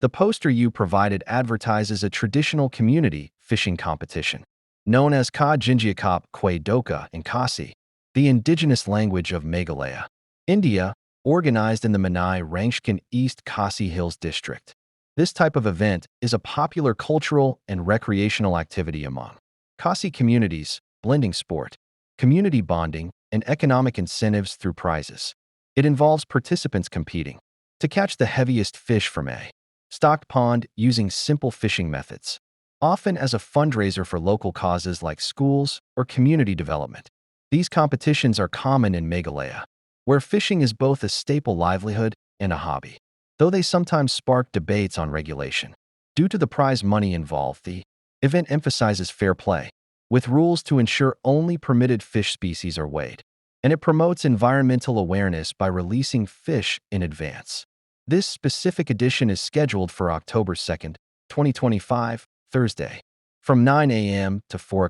The poster you provided advertises a traditional community fishing competition, known as Jingiakop Khwai dohkha in Khasi, the indigenous language of Meghalaya, India, organized in the Manai Rangskin East Khasi Hills district. This type of event is a popular cultural and recreational activity among Khasi communities, blending sport, community bonding, and economic incentives through prizes. It involves participants competing to catch the heaviest fish from a stocked pond using simple fishing methods, often as a fundraiser for local causes like schools or community development. These competitions are common in Meghalaya, where fishing is both a staple livelihood and a hobby, though they sometimes spark debates on regulation. Due to the prize money involved, the event emphasizes fair play, with rules to ensure only permitted fish species are weighed, and it promotes environmental awareness by releasing fish in advance. This specific edition is scheduled for October 2nd, 2025, Thursday, from 9 a.m. to 4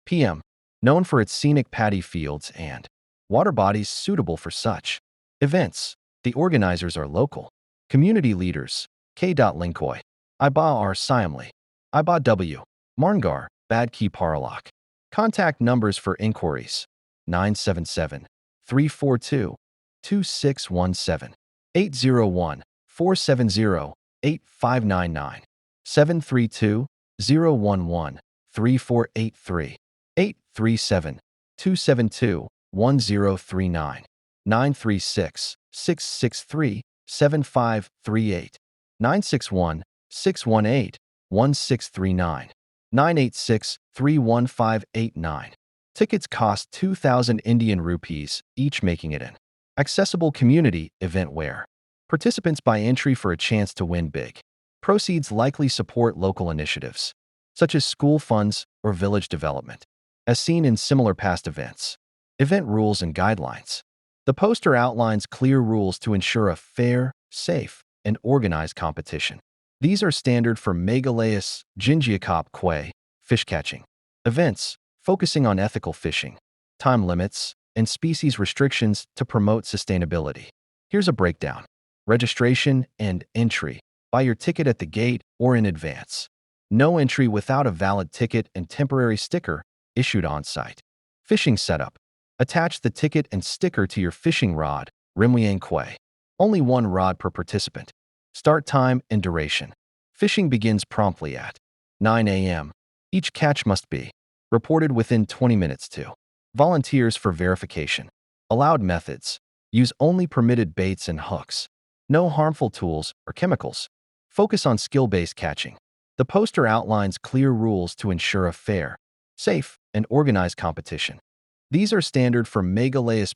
p.m., known for its scenic paddy fields and water bodies suitable for such events. The organizers are local community leaders, KYLLENG, Iba R. Siamli, Iba W. Marngar, Badki Paralak. Contact numbers for inquiries: 977-342-2617, 801-470-8599, 732-011-3483, 837-272-1039, 936-663-7538, 961-618-1639, 986-31589. Tickets cost 2,000 Indian rupees each, making it an accessible community event where participants buy entry for a chance to win big. Proceeds likely support local initiatives, such as school funds or village development, as seen in similar past events. Event rules and guidelines. The poster outlines clear rules to ensure a fair, safe, and organized competition. These are standard for Meghalaya's Jingiakop Khwai fish catching events, focusing on ethical fishing, time limits, and species restrictions to promote sustainability. Here's a breakdown. Registration and entry. Buy your ticket at the gate or in advance. No entry without a valid ticket and temporary sticker issued on-site. Fishing setup. Attach the ticket and sticker to your fishing rod, Khwai. Only one rod per participant. Start time and duration. Fishing begins promptly at 9 a.m. Each catch must be reported within 20 minutes to volunteers for verification. Allowed methods. Use only permitted baits and hooks. No harmful tools or chemicals. Focus on skill-based catching. The poster outlines clear rules to ensure a fair, safe, and organized competition. These are standard for Meghalaya's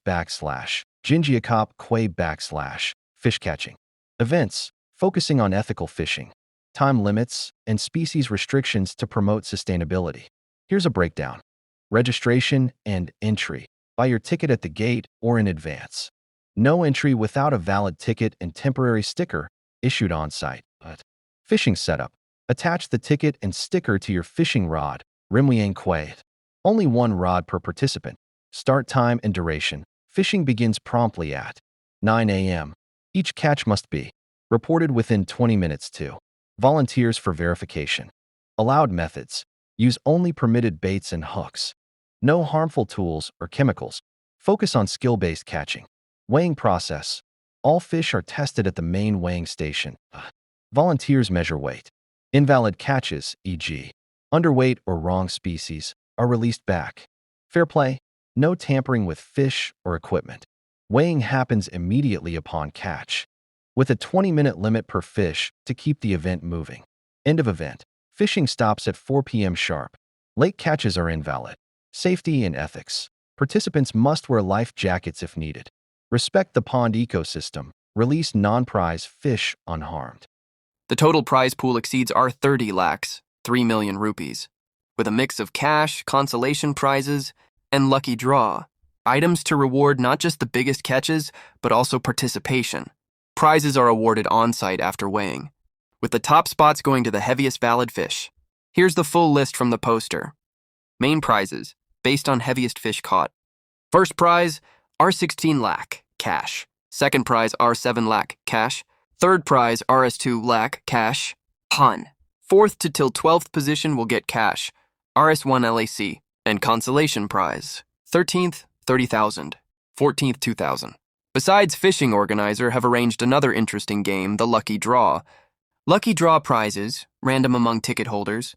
Jingiakop Khwai fish catching events, focusing on ethical fishing, time limits, and species restrictions to promote sustainability. Here's a breakdown. Registration and entry. Buy your ticket at the gate or in advance. No entry without a valid ticket and temporary sticker issued on-site. Fishing setup. Attach the ticket and sticker to your fishing rod, Khwai. Only one rod per participant. Start time and duration. Fishing begins promptly at 9 a.m. Each catch must be reported within 20 minutes to volunteers for verification. Allowed methods. Use only permitted baits and hooks. No harmful tools or chemicals. Focus on skill-based catching. Weighing process. All fish are tested at the main weighing station. Volunteers measure weight. Invalid catches, e.g., underweight or wrong species, are released back. Fair play. No tampering with fish or equipment. Weighing happens immediately upon catch, with a 20-minute limit per fish to keep the event moving. End of event. Fishing stops at 4 p.m. sharp. Late catches are invalid. Safety and ethics. Participants must wear life jackets if needed. Respect the pond ecosystem. Release non-prize fish unharmed. The total prize pool exceeds our 30 lakhs, 3 million rupees, with a mix of cash, consolation prizes, and lucky draw. Items to reward not just the biggest catches, but also participation. Prizes are awarded on-site after weighing, with the top spots going to the heaviest valid fish. Here's the full list from the poster. Main prizes, based on heaviest fish caught. First prize, R16 lakh, cash. Second prize, R7 lakh, cash. Third prize, Rs2 lakh, cash, Han. Fourth to till 12th position will get cash, Rs1 LAC, and consolation prize. 13th, 30,000. 14th, 2,000. Besides, fishing organizer have arranged another interesting game, the Lucky Draw. Lucky Draw prizes, random among ticket holders.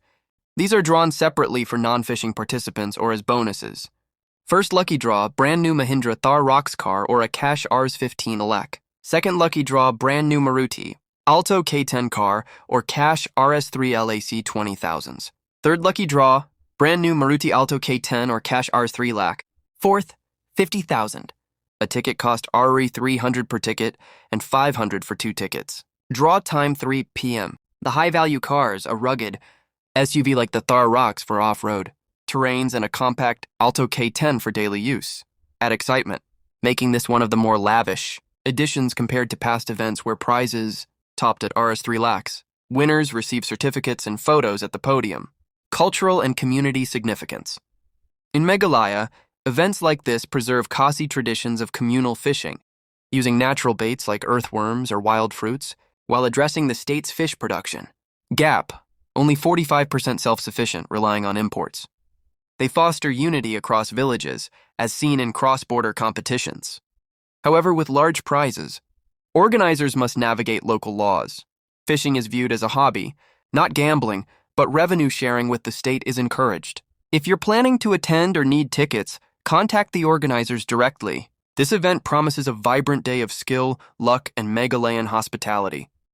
These are drawn separately for non-fishing participants or as bonuses. First lucky draw, brand new Mahindra Thar Rocks car or a cash Rs15 elec. Second lucky draw, brand new Maruti Alto K10 car or cash Rs3 LAC 20,000s. Third lucky draw, brand new Maruti Alto K10 or cash Rs3 lac. Fourth, 50,000. A ticket cost RE 300 per ticket and 500 for 2 tickets. Draw time 3 p.m. The high-value cars, a rugged SUV like the Thar Rocks for off-road terrains and a compact Alto K10 for daily use. Add excitement, making this one of the more lavish editions compared to past events where prizes topped at Rs3 lakhs. Winners receive certificates and photos at the podium. Cultural and community significance. In Meghalaya, events like this preserve Khasi traditions of communal fishing, using natural baits like earthworms or wild fruits, while addressing the state's fish production. Gap, only 45% self-sufficient, relying on imports. They foster unity across villages, as seen in cross-border competitions. However, with large prizes, organizers must navigate local laws. Fishing is viewed as a hobby, not gambling, but revenue sharing with the state is encouraged. If you're planning to attend or need tickets, contact the organizers directly. This event promises a vibrant day of skill, luck, and Meghalayan hospitality.